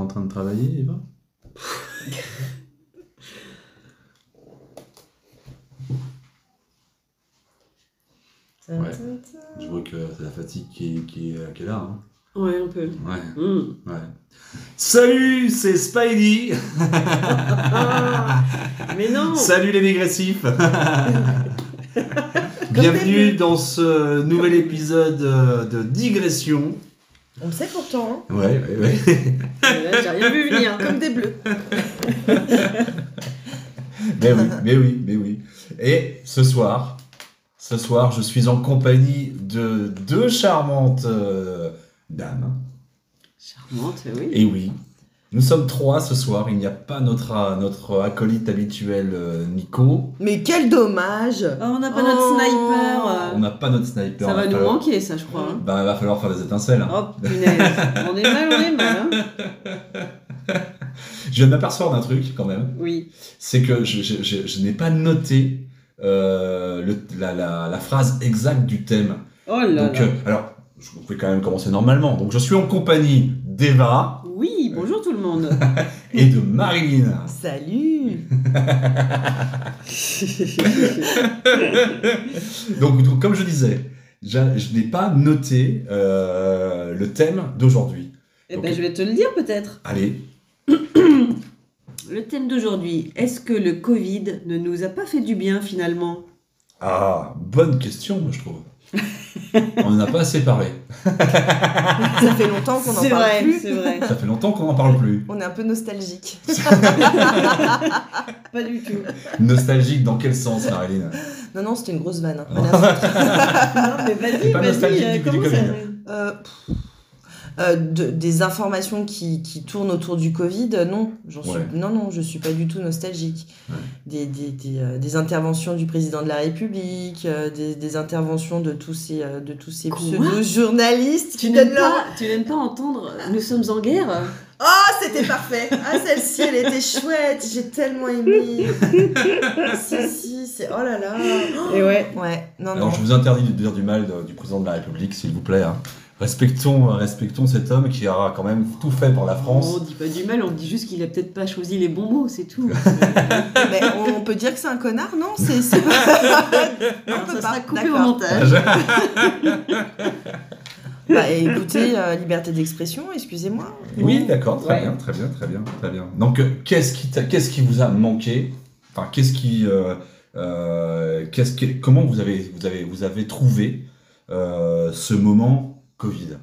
en train de travailler, Eva? Ouais. Je vois que c'est la fatigue qui est là. Hein. Ouais, un peu. Ouais. Ouais. Salut, c'est Spidey. Mais non. Salut les dégressifs. Bienvenue dans ce nouvel épisode de digression. On le sait pourtant. Hein. Ouais. Là, j'ai rien vu venir. Comme des bleus. Mais oui. Et ce soir, je suis en compagnie de deux charmantes dames. Charmante, oui. Et oui, nous sommes trois ce soir. Il n'y a pas notre acolyte habituel Nico. Mais quel dommage. Oh, on n'a pas notre sniper. On n'a pas notre sniper. Ça va nous manquer, ça, je crois. Hein. Bah, il va falloir faire des étincelles. Hein. Oh, punaise. On est mal. Hein. Je viens de m'apercevoir d'un truc quand même. Oui. C'est que je n'ai pas noté la phrase exacte du thème. Oh là Donc, là. alors, je vais quand même commencer normalement. Donc, je suis en compagnie d'Eva. Oui, bonjour tout le monde. Et de Marilyn. Salut. donc, comme je disais, je n'ai pas noté le thème d'aujourd'hui. Eh ben, je vais te le dire peut-être. Allez. Le thème d'aujourd'hui, est-ce que le Covid ne nous a pas fait du bien finalement? Ah, bonne question, moi, je trouve. On n'en a pas assez parlé. Ça fait longtemps qu'on en parle plus. C'est vrai. Ça fait longtemps qu'on n'en parle plus. On est un peu nostalgique. Pas du tout. Nostalgique dans quel sens, Marilyn? Non, c'était une grosse vanne. Hein. Non, mais vas-y, T'es pas nostalgique du comment ça... Des informations qui tournent autour du Covid, non. Ouais. Non, je suis pas du tout nostalgique. Ouais. Des interventions du président de la République, des interventions de tous ces pseudo-journalistes. Tu n'aimes pas entendre « Nous sommes en guerre » ? Oh, c'était parfait. Ah, celle-ci, elle était chouette. J'ai tellement aimé. si, c'est... Oh là là. Et ouais. Non. Alors, je vous interdis de dire du mal du président de la République, s'il vous plaît. Hein. Respectons cet homme qui aura quand même tout fait pour la France. On dit pas du mal, on dit juste qu'il a peut-être pas choisi les bons mots, c'est tout. Mais on peut dire que c'est un connard, non? C'est pas... Non, on peut ça pas. sera coupé au D'accord. montage. Bah écoutez, liberté d'expression, excusez-moi. Oui, d'accord, très Ouais. bien. Donc, qu'est-ce qui vous a manqué? Enfin, comment vous avez trouvé ce moment Covid?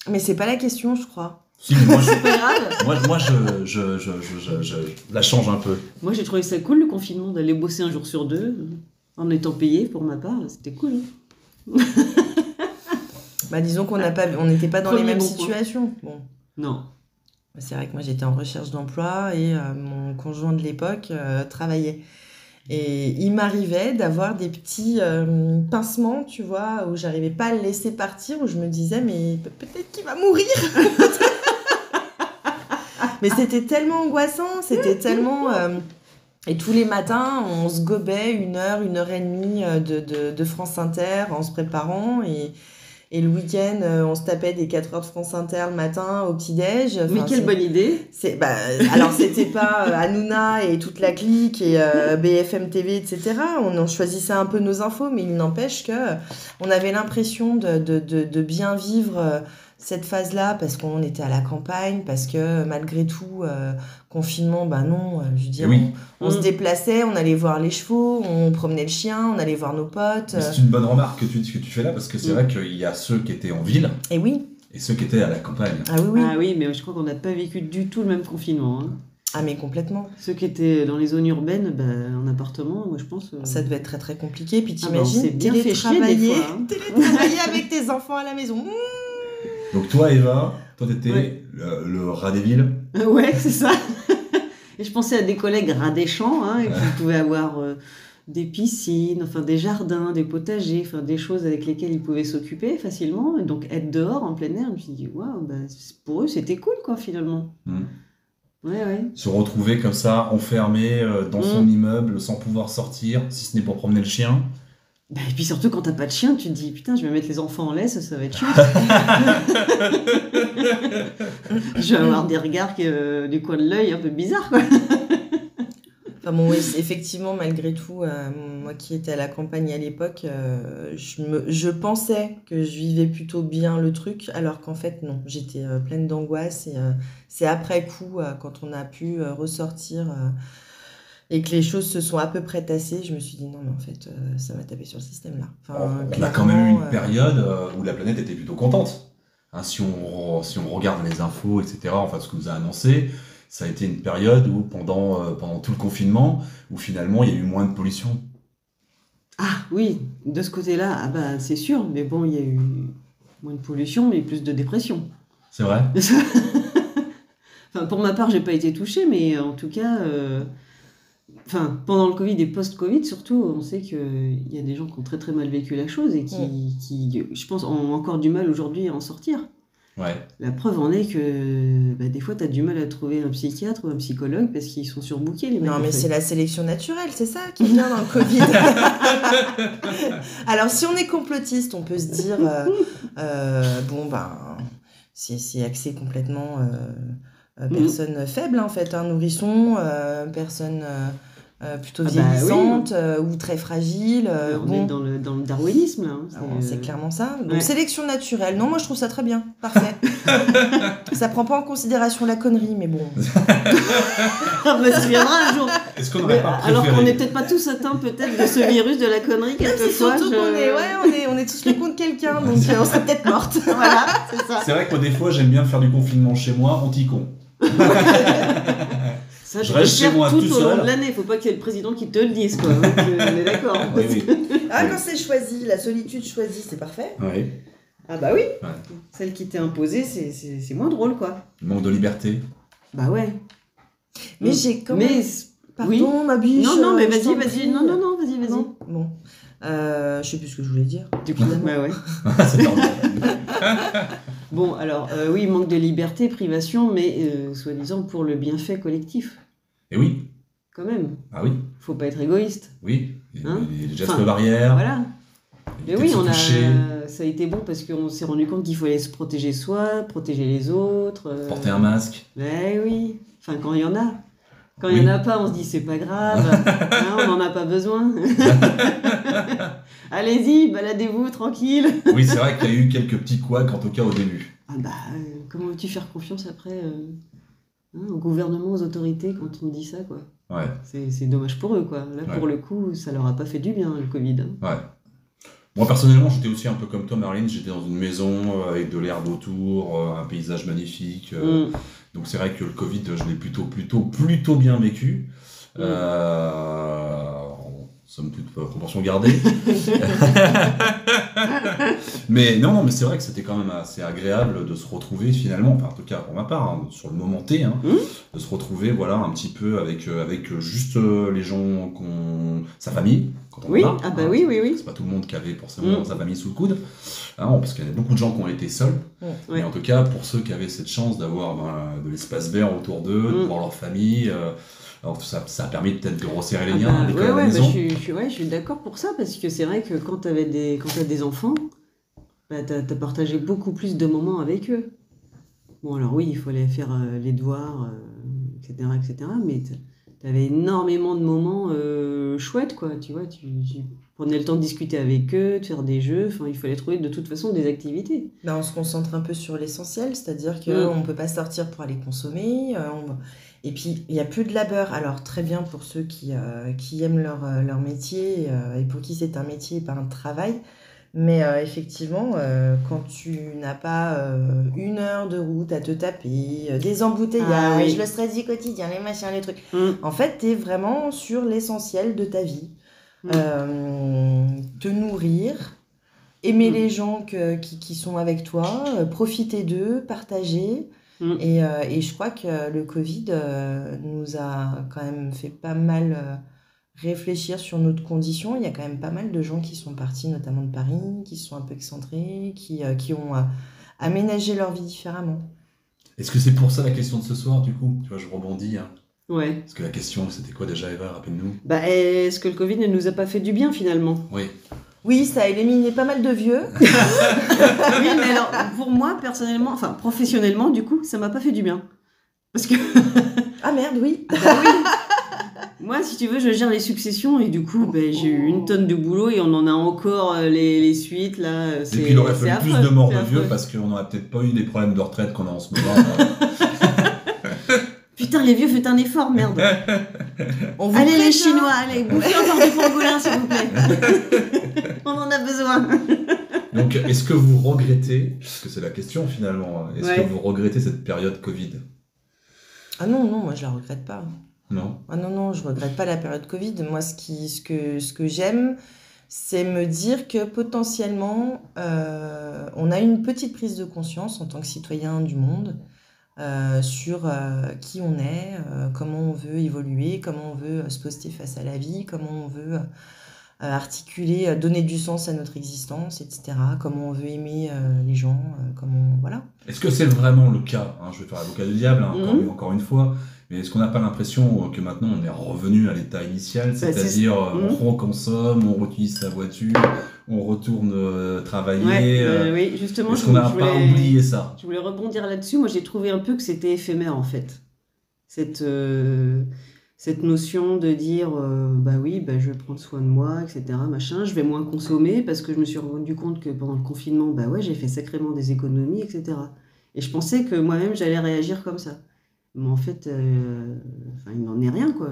Mais c'est pas la question, je crois. Si, mais moi, C'est pas grave. moi, je la change un peu. Moi, j'ai trouvé ça cool, le confinement, d'aller bosser un jour sur deux, en étant payé pour ma part, c'était cool. Bah disons qu'on n'était pas dans les Premier mêmes bon point. situations. Bon. Non. C'est vrai que moi j'étais en recherche d'emploi et mon conjoint de l'époque travaillait. Et il m'arrivait d'avoir des petits pincements, tu vois, où j'arrivais pas à le laisser partir, où je me disais, mais peut-être qu'il va mourir. Mais c'était tellement angoissant, c'était tellement... Et tous les matins, on se gobait 1 heure et demie de France Inter en se préparant. Et le week-end, on se tapait des 4 heures de France Inter le matin au petit-déj. Mais quelle bonne idée. Alors, c'était pas Hanouna et toute la clique et BFM TV, etc. On choisissait un peu nos infos, mais il n'empêche que on avait l'impression de bien vivre cette phase-là parce qu'on était à la campagne, parce que malgré tout, confinement, non, je veux dire, Oui. on se déplaçait, on allait voir les chevaux, on promenait le chien, on allait voir nos potes. Mais c'est une bonne remarque que tu fais là, parce que c'est vrai qu'il y a ceux qui étaient en ville Et oui. et ceux qui étaient à la campagne. Ah oui. Ah oui, mais je crois qu'on n'a pas vécu du tout le même confinement. Hein. Ah mais complètement. Ceux qui étaient dans les zones urbaines, en appartement, moi je pense... Ça devait être très très compliqué. Puis on t'imagines s'est bien fait chier des fois. Hein. Télétravailler avec tes enfants à la maison. Donc toi, Eva, t'étais le rat des villes. Ouais, c'est ça. Et je pensais à des collègues rats des champs, hein, qui pouvaient avoir des piscines, enfin des jardins, des potagers, enfin des choses avec lesquelles ils pouvaient s'occuper facilement. Et donc être dehors en plein air, je me suis dit, waouh, pour eux c'était cool quoi finalement. Ouais. Se retrouver comme ça, enfermé dans son immeuble, sans pouvoir sortir, si ce n'est pour promener le chien. Bah, et puis surtout quand t'as pas de chien, tu te dis putain, je vais mettre les enfants en laisse, ça va être chiant. Je vais avoir des regards du coin de l'œil un peu bizarres, quoi. Enfin bon, oui, effectivement, malgré tout, moi qui étais à la campagne à l'époque, je pensais que je vivais plutôt bien le truc, alors qu'en fait, non. J'étais pleine d'angoisse et c'est après coup, quand on a pu ressortir et que les choses se sont à peu près tassées, je me suis dit non, mais en fait, ça m'a tapé sur le système là. Enfin, On a quand même eu une période où la planète était plutôt contente. Hein, si on regarde les infos, etc., enfin ce que vous a annoncé, ça a été une période où pendant tout le confinement, où finalement il y a eu moins de pollution. Ah oui, de ce côté-là, ah bah, c'est sûr, mais bon, il y a eu moins de pollution, mais plus de dépression. C'est vrai ? Enfin, pour ma part, j'ai pas été touchée, mais en tout cas, pendant le Covid et post-Covid, surtout, on sait qu'il y a des gens qui ont très très mal vécu la chose et qui je pense, ont encore du mal aujourd'hui à en sortir. Ouais. La preuve en est que des fois, tu as du mal à trouver un psychiatre ou un psychologue parce qu'ils sont surbookés, les mecs. Non, mais c'est la sélection naturelle, c'est ça qui vient dans le Covid. Alors, si on est complotiste, on peut se dire, c'est axé complètement personne faible, en fait, hein, nourrisson, personne plutôt vieillissante ou très fragile. On est dans le darwinisme, là. Hein, c'est clairement ça. Donc, sélection naturelle. Non, moi, je trouve ça très bien. Parfait. Ça prend pas en considération la connerie, mais bon. On se souviendra un jour. Est-ce qu'on n'aurait pas préféré... Alors qu'on n'est peut-être pas tous atteints peut-être de ce virus de la connerie quelquefois. Surtout qu'on est tous le contre quelqu'un, donc on serait peut-être morte. Voilà, c'est ça. C'est vrai que moi, des fois, j'aime bien faire du confinement chez moi, anti-con. Ça, je reste chez moi tout au long de l'année. Il faut pas qu'il y ait le président qui te le dise, quoi. Donc, on est d'accord. Oui. Ah, quand c'est choisi, la solitude choisie, c'est parfait. Oui. Ah bah oui. Ouais. Celle qui t'est imposée, c'est moins drôle, quoi. Manque de liberté. Bah ouais. Mais j'ai quand même... Pardon, ma biche. Non, mais vas-y. Non, vas-y. Bon. Je sais plus ce que je voulais dire. Du coup, bah ouais. C'est normal. Bon, alors, oui, manque de liberté, privation, mais soi-disant pour le bienfait collectif. Et oui. Quand même. Ah oui. Faut pas être égoïste. Oui. Les gestes barrières. Voilà. Mais oui, ça a été bon parce qu'on s'est rendu compte qu'il fallait se protéger soi, protéger les autres. Porter un masque. Ben oui. Enfin, quand il y en a. Quand il n'y en a pas, on se dit c'est pas grave, on n'en a pas besoin. Allez-y, baladez-vous tranquille. Oui, c'est vrai qu'il y a eu quelques petits couacs, en tout cas au début. Ah bah, comment veux-tu faire confiance après au gouvernement, aux autorités quand on dit ça, quoi. Ouais. C'est dommage pour eux, quoi. Là, pour le coup, ça leur a pas fait du bien, le Covid. Ouais. Moi, personnellement, j'étais aussi un peu comme toi, Marlene. J'étais dans une maison avec de l'herbe autour, un paysage magnifique. Donc, c'est vrai que le Covid, je l'ai plutôt bien vécu. Somme toute, proportion gardée. mais non, mais c'est vrai que c'était quand même assez agréable de se retrouver finalement, enfin, en tout cas pour ma part, hein, sur le moment T, de se retrouver un petit peu avec juste les gens sa famille. Quand on oui, a, oui. C'est pas tout le monde qui avait forcément sa famille sous le coude, parce qu'il y a beaucoup de gens qui ont été seuls. Mais en tout cas, pour ceux qui avaient cette chance d'avoir de l'espace vert autour d'eux, de voir leur famille. Alors ça a permis peut-être de resserrer les liens avec la maison. Je suis d'accord pour ça, parce que c'est vrai que quand t'as des enfants, t'as partagé beaucoup plus de moments avec eux. Bon, alors oui, il fallait faire les devoirs, etc., mais t'avais énormément de moments chouettes, quoi, tu vois, tu prenais le temps de discuter avec eux, de faire des jeux, enfin, il fallait trouver de toute façon des activités. On se concentre un peu sur l'essentiel, c'est-à-dire qu'on ne peut pas sortir pour aller consommer, et puis il n'y a plus de labeur. Alors très bien pour ceux qui aiment leur métier, et pour qui c'est un métier et pas un travail, mais effectivement, quand tu n'as pas 1 heure de route à te taper, des embouteillages, le stress du quotidien, les machins, les trucs, en fait, tu es vraiment sur l'essentiel de ta vie. Te nourrir, aimer les gens qui sont avec toi, profiter d'eux, partager. Et je crois que le Covid nous a quand même fait pas mal réfléchir sur notre condition. Il y a quand même pas mal de gens qui sont partis, notamment de Paris, qui sont un peu excentrés, qui ont aménagé leur vie différemment. Est-ce que c'est pour ça la question de ce soir, du coup ? Tu vois, je rebondis. Ouais. Parce que la question, c'était quoi déjà, Eva ? Rappelle-nous. Est-ce que le Covid ne nous a pas fait du bien, finalement ? Oui. Oui, ça a éliminé pas mal de vieux. Oui, mais alors, pour moi, personnellement, enfin, professionnellement, du coup, ça m'a pas fait du bien. Parce que... Ah merde, oui. Bah oui. Moi, si tu veux, je gère les successions et du coup, j'ai eu une tonne de boulot et on en a encore les suites, là. Et puis il aurait fallu plus de morts de vieux parce qu'on n'aurait peut-être pas eu des problèmes de retraite qu'on a en ce moment. Putain, les vieux, faites un effort, merde. Allez, les Chinois, allez, bouffez encore du pangolin, s'il vous plaît. On en a besoin. Donc, est-ce que vous regrettez, parce que c'est la question finalement, est-ce que vous regrettez cette période Covid ? Ah non, moi je la regrette pas. Non. Ah non, je regrette pas la période Covid. Moi, ce que j'aime, c'est me dire que potentiellement, on a une petite prise de conscience en tant que citoyen du monde sur qui on est, comment on veut évoluer, comment on veut se poster face à la vie, comment on veut articuler, donner du sens à notre existence, etc. Comment on veut aimer les gens, voilà. Est-ce que c'est vraiment le cas, je vais faire l'avocat du diable, encore une fois, mais est-ce qu'on n'a pas l'impression que maintenant on est revenu à l'état initial, c'est-à-dire on reconsomme, on utilise sa voiture, on retourne travailler oui, justement, est-ce qu'on n'a pas oublié ça ? Je voulais rebondir là-dessus. Moi, j'ai trouvé un peu que c'était éphémère, en fait. Cette notion de dire, je vais prendre soin de moi, etc., machin, je vais moins consommer, parce que je me suis rendu compte que pendant le confinement, j'ai fait sacrément des économies, etc. Et je pensais que moi-même, j'allais réagir comme ça. Mais en fait, il n'en est rien, quoi.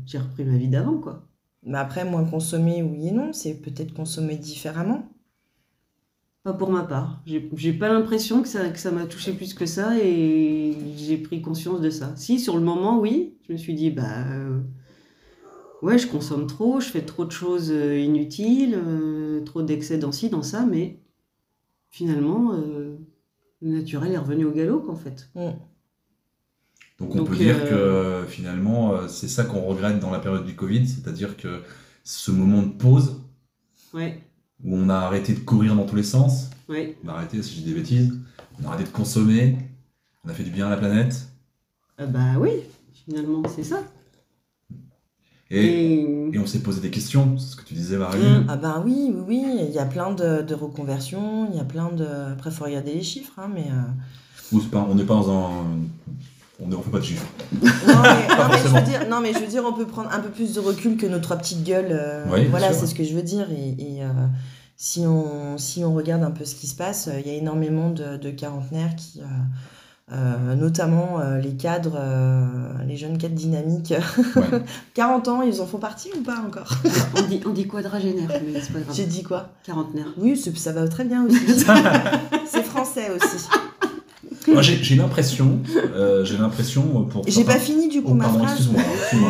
J'ai repris ma vie d'avant, quoi. Mais après, moins consommer, oui et non, c'est peut-être consommer différemment. Pas pour ma part. J'ai pas l'impression que ça m'a touché plus que ça et j'ai pris conscience de ça. Si, sur le moment, oui. Je me suis dit, je consomme trop, je fais trop de choses inutiles, trop d'excès dans ci, dans ça, mais finalement, le naturel est revenu au galop, en fait. Donc on peut dire que finalement, c'est ça qu'on regrette dans la période du Covid, c'est-à-dire que ce moment de pause, où on a arrêté de courir dans tous les sens, on a arrêté, si je dis des bêtises, on a arrêté de consommer, on a fait du bien à la planète. Oui, finalement, c'est ça. Et on s'est posé des questions, c'est ce que tu disais, Marie. Oui, il y a plein de reconversions, il y a plein de... Après, il faut regarder les chiffres, mais... on n'est pas dans un... On fait pas de chiffres. Non, mais je veux dire, on peut prendre un peu plus de recul que nos trois petites gueules. Voilà, c'est ce que je veux dire. Et si on regarde un peu ce qui se passe, il y a énormément de quarantenaires qui... notamment les cadres, les jeunes cadres dynamiques. 40 ans, ils en font partie ou pas encore? On dit quadragénaire, mais c'est pas grave. J'ai dit quoi? Quarantenaire. Oui, ça va très bien aussi. C'est français aussi. Moi, j'ai l'impression pour... J'ai pas fini du coup ma phrase. Excuse-moi.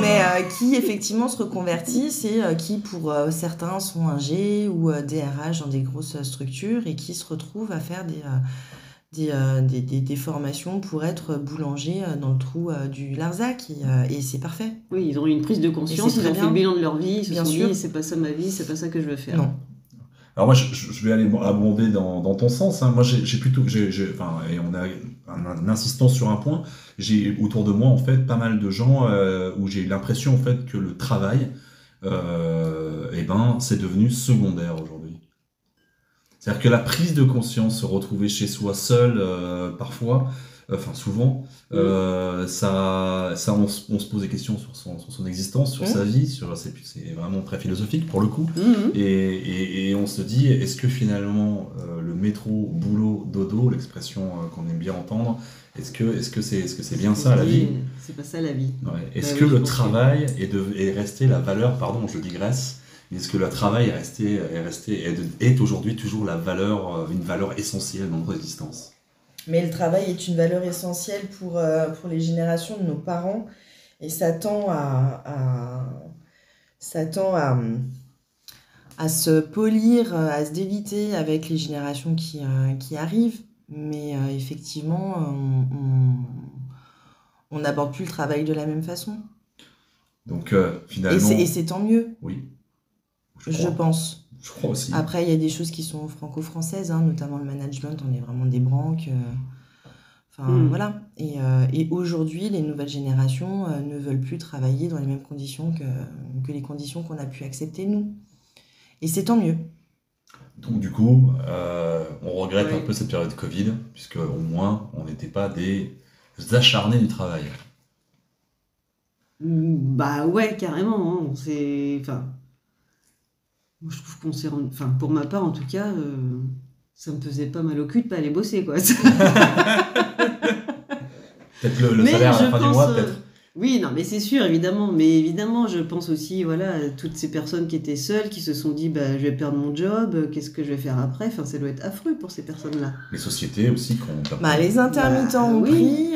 Mais qui effectivement se reconvertissent et qui pour certains sont ingés ou DRH dans des grosses structures et qui se retrouvent à faire des formations pour être boulanger dans le trou du Larzac et c'est parfait. Oui, ils ont eu une prise de conscience, ils ont fait le bilan de leur vie, ils se sont dit c'est pas ça ma vie, c'est pas ça que je veux faire. Non. Alors moi, je vais aller abonder dans ton sens. Moi, j'ai plutôt, et on a un insistance sur un point. J'ai autour de moi en fait pas mal de gens où j'ai l'impression en fait que le travail, c'est devenu secondaire aujourd'hui. C'est-à-dire que la prise de conscience, se retrouver chez soi seul, parfois, souvent, on se pose des questions sur son existence, sur sa vie, c'est vraiment très philosophique pour le coup, et on se dit, est-ce que finalement le métro, boulot, dodo, l'expression qu'on aime bien entendre, est-ce que c'est bien ça la vie? C'est pas ça la vie. Est-ce que le travail est resté la valeur, pardon, je digresse, est-ce que le travail est aujourd'hui toujours une valeur essentielle dans notre existence? Mais le travail est une valeur essentielle pour les générations de nos parents et ça tend à se polir, à se déliter avec les générations qui arrivent. Mais effectivement, on n'aborde plus le travail de la même façon. Donc finalement... Et c'est tant mieux. Oui. Je pense. Je crois aussi. Après, il y a des choses qui sont franco-françaises, notamment le management, on est vraiment des branques. Voilà. Et aujourd'hui, les nouvelles générations ne veulent plus travailler dans les mêmes conditions que les conditions qu'on a pu accepter, nous. Et c'est tant mieux. Donc du coup, on regrette un peu cette période Covid, puisque au moins, on n'était pas des acharnés du travail. Bah ouais, carrément. Hein. Moi, je trouve qu'on s'est rendu... Enfin, pour ma part, en tout cas, ça me faisait pas mal au cul de pas aller bosser, quoi. Peut-être le salaire à la fin du mois, peut-être. Oui, non, mais c'est sûr, évidemment. Mais évidemment, je pense aussi, voilà, à toutes ces personnes qui étaient seules, qui se sont dit, bah, je vais perdre mon job, qu'est-ce que je vais faire après? Enfin, ça doit être affreux pour ces personnes-là. Les sociétés aussi, les intermittents ont pris,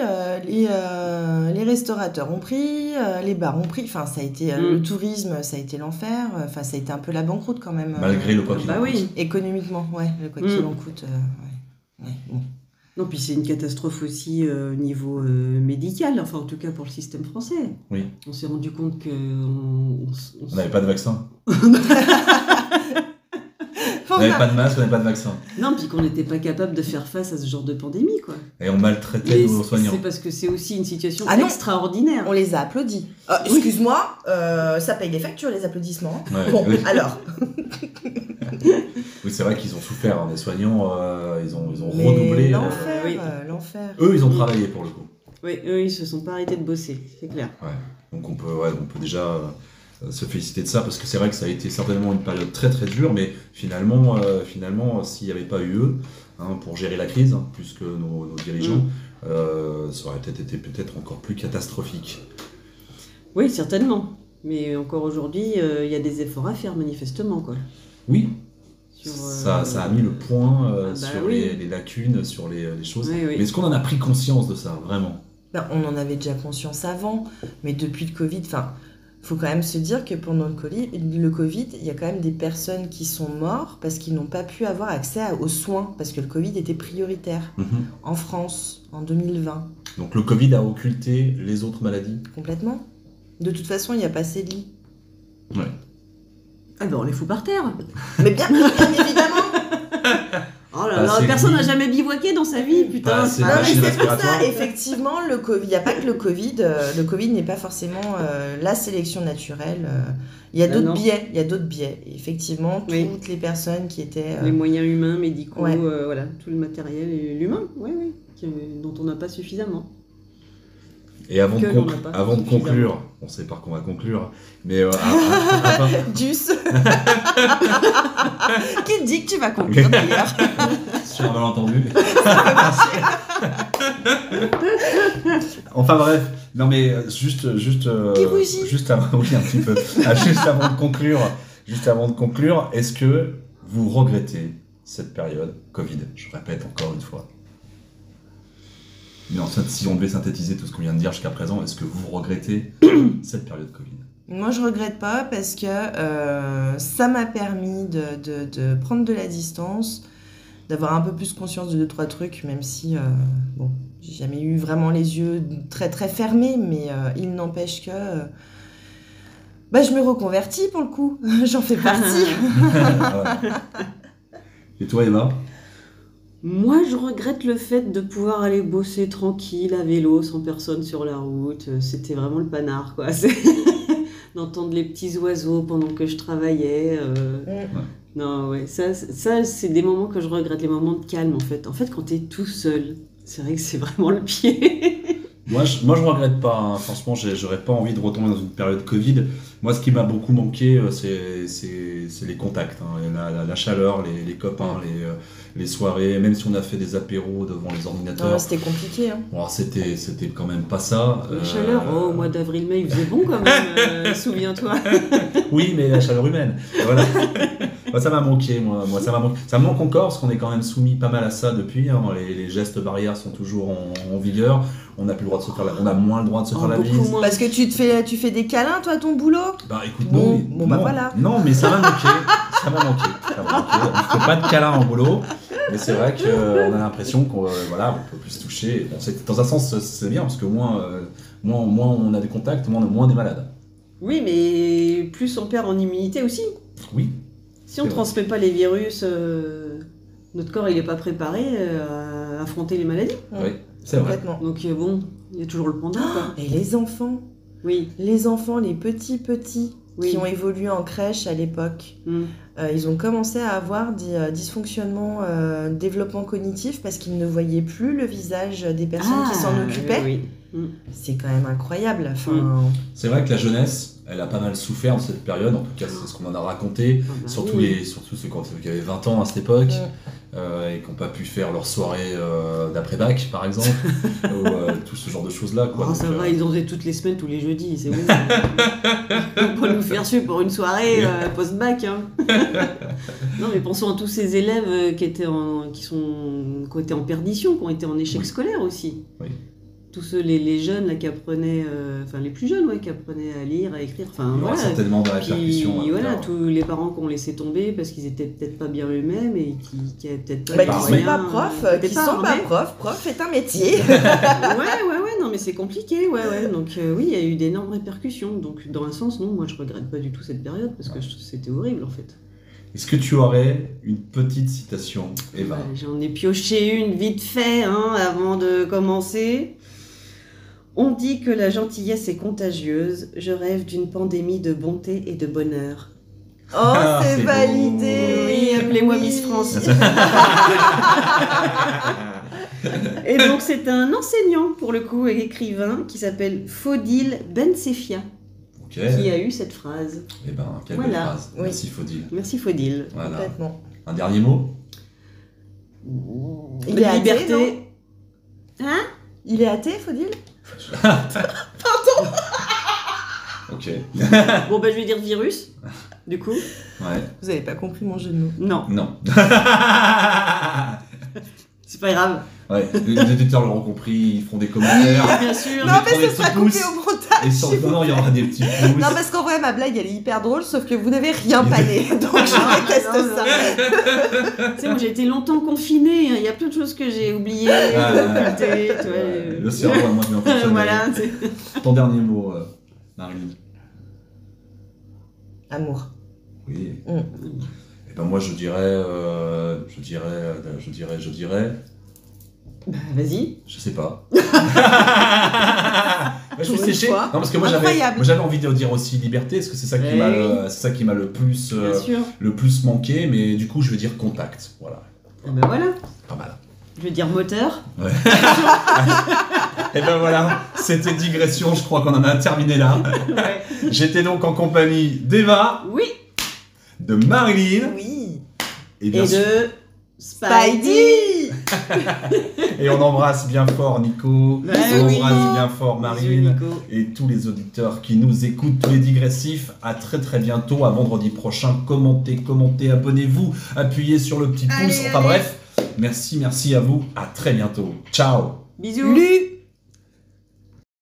les restaurateurs ont pris, les bars ont pris. Enfin, ça a été le tourisme, ça a été l'enfer. Enfin, ça a été un peu la banqueroute quand même. Malgré le quoi qu'il en coûte. Économiquement, le quoi qu'il en coûte. Bon. Non, puis c'est une catastrophe aussi au niveau médical, enfin en tout cas pour le système français. Oui. On s'est rendu compte que... On n'avait pas de vaccin. On n'avait pas de masque, on n'avait pas de vaccin. Non, puis qu'on n'était pas capable de faire face à ce genre de pandémie, quoi. Et on maltraitait nos soignants. C'est parce que c'est aussi une situation extraordinaire. On les a applaudis. Excuse-moi, ça paye les factures, les applaudissements. Ouais, bon, alors... Oui, c'est vrai qu'ils ont souffert, les soignons, ils ont redoublé. L'enfer. Eux, ils ont travaillé pour le coup. Oui, eux, ils se sont pas arrêtés de bosser, c'est clair. Ouais. Donc on peut déjà se féliciter de ça, parce que c'est vrai que ça a été certainement une période très très dure, mais finalement s'il n'y avait pas eu eux pour gérer la crise, plus que nos dirigeants, ça aurait peut-être été encore plus catastrophique. Oui, certainement. Mais encore aujourd'hui, il y a des efforts à faire, manifestement, quoi. Oui, ça a mis le point sur les lacunes, sur les choses. Oui. Mais est-ce qu'on en a pris conscience de ça, vraiment ? On en avait déjà conscience avant, mais depuis le Covid, il faut quand même se dire que pendant le Covid, il y a quand même des personnes qui sont mortes parce qu'ils n'ont pas pu avoir accès aux soins, parce que le Covid était prioritaire en France en 2020. Donc le Covid a occulté les autres maladies ? Complètement. De toute façon, il n'y a pas assez de lits. Ouais. Ah ben on les fout par terre. Mais bien évidemment. Oh là là, personne n'a jamais bivouaqué dans sa vie, putain. C'est pour ça, effectivement, le Covid, il n'y a pas que le Covid. Le Covid n'est pas forcément la sélection naturelle. Il y a d'autres biais. Il y a d'autres biais. Et effectivement, toutes les personnes qui étaient... Les moyens humains, médicaux, voilà, tout le matériel et l'humain, dont on n'a pas suffisamment. Et avant de conclure, on sait par qu'on va conclure, mais Duce. Qui dit que tu vas conclure d'ailleurs? Sur un malentendu. Enfin bref, non mais juste avant, oui, un petit peu. Juste avant de conclure, est-ce que vous regrettez cette période Covid? Je répète encore une fois. Mais en fait, si on devait synthétiser tout ce qu'on vient de dire jusqu'à présent, est-ce que vous regrettez cette période Covid? Moi, je regrette pas parce que ça m'a permis de prendre de la distance, d'avoir un peu plus conscience de 2-3 trucs, même si, j'ai jamais eu vraiment les yeux très très fermés, mais il n'empêche que je me reconvertis pour le coup, j'en fais partie. Et toi, Emma? Moi, je regrette le fait de pouvoir aller bosser tranquille, à vélo, sans personne sur la route. C'était vraiment le panard, quoi. D'entendre les petits oiseaux pendant que je travaillais. Non, ouais, ça, c'est des moments que je regrette, les moments de calme, en fait. En fait, quand t'es tout seul, c'est vrai que c'est vraiment le pied. Moi, je regrette pas. Franchement, j'aurais pas envie de retomber dans une période Covid. Moi, ce qui m'a beaucoup manqué, c'est les contacts, la chaleur, les copains, les soirées. Même si on a fait des apéros devant les ordinateurs. C'était compliqué. Bon, c'était quand même pas ça. La chaleur, au mois d'avril-mai, il faisait bon quand même. Souviens-toi. Oui, mais la chaleur humaine. Voilà. Moi, ça m'a manqué, moi. Ça me manque encore, parce qu'on est quand même soumis pas mal à ça depuis. Les gestes barrières sont toujours en vigueur. On n'a plus le droit de se faire on a moins le droit de se faire la bise. Parce que tu fais des câlins, toi, à ton boulot? Bah écoute, non. Voilà. Non, mais ça m'a manqué. On ne fait pas de câlins en boulot. Mais c'est vrai qu'on a l'impression qu'on peut plus se toucher. Bon, dans un sens, c'est bien, parce que moins on a des contacts, moins on est malade. Oui, mais plus on perd en immunité aussi. Oui. Si on ne transmet pas les virus, notre corps il n'est pas préparé à affronter les maladies. Oui, c'est vrai. Donc il y a toujours le pendant. Et les enfants? Oui. Les enfants, les petits. qui ont évolué en crèche à l'époque. Ils ont commencé à avoir des dysfonctionnements développement cognitif parce qu'ils ne voyaient plus le visage des personnes qui s'en occupaient. C'est quand même incroyable. Enfin... C'est vrai que la jeunesse, elle a pas mal souffert de cette période, en tout cas c'est ce qu'on en a raconté, surtout ceux qui avaient 20 ans à cette époque. Et qui n'ont pas pu faire leur soirée d'après-bac, par exemple, ou tout ce genre de choses-là. Quoi. Oh, ça va, ils en faisaient toutes les semaines, tous les jeudis, c'est bon. Pour nous faire suer pour une soirée post-bac. Hein. Non, mais pensons à tous ces élèves qui étaient en perdition, qui ont été en échec scolaire aussi. Oui. Tous ceux, les jeunes là, qui apprenaient, les plus jeunes, qui apprenaient à lire, à écrire. Il y aura certainement des répercussions. Puis, tous les parents qui ont laissé tomber parce qu'ils étaient peut-être pas bien eux-mêmes et qui avaient peut-être pas qui sont pas profs. Prof est un métier. Non, mais c'est compliqué, Donc oui, il y a eu d'énormes répercussions. Donc dans un sens, non, moi je regrette pas du tout cette période parce que c'était horrible en fait. Est-ce que tu aurais une petite citation, Eva ? J'en ai pioché une vite fait avant de commencer. On dit que la gentillesse est contagieuse. Je rêve d'une pandémie de bonté et de bonheur. Oh, c'est validé. Oui, appelez-moi Miss France. Et donc c'est un enseignant pour le coup et écrivain qui s'appelle Faudil Bensefia qui a eu cette phrase. Eh ben, quelle belle phrase. Merci Faudil. Merci Faudil. Voilà. Complètement. Un dernier mot ? Il est liberté. Athée, Hein ? Il est athée, Faudil ? Pardon. Ok. Bon, je vais dire virus, du coup. Ouais. Vous avez pas compris mon jeu de mots. Non. C'est pas grave. Ouais, les éditeurs l'auront compris, ils feront des commentaires. Oui, bien sûr. Non, mais ce sera coupé au montage. Et sans non, il y aura des petits pouces. Non, parce qu'en vrai, ma blague, elle est hyper drôle, sauf que vous n'avez rien pané. Donc, je déteste ça. Tu sais, moi, j'ai été longtemps confinée. Il y a plein de choses que j'ai oubliées, occultées. Le cerveau a moins bien fonctionné. Voilà. Ton dernier mot, Marilyn. Amour. Oui. Et ben moi, je dirais. Vas-y. Je sais pas. Je suis séché. Non, parce que moi j'avais envie de dire aussi liberté, parce que c'est ça qui m'a le plus manqué, mais du coup je vais dire contact. Voilà. Et ben voilà. Pas mal. Je vais dire moteur. Ouais. Et ben voilà, c'était digression, je crois qu'on en a terminé là. Ouais. J'étais donc en compagnie d'Eva. Oui. De Marilyn. Oui. Et de Spidey. Et on embrasse bien fort Nico, on embrasse bien fort Marine et tous les auditeurs qui nous écoutent, tous les digressifs. À très très bientôt, à vendredi prochain. Commentez, abonnez-vous, appuyez sur le petit pouce. Bref, merci à vous, à très bientôt. Ciao. Bisous.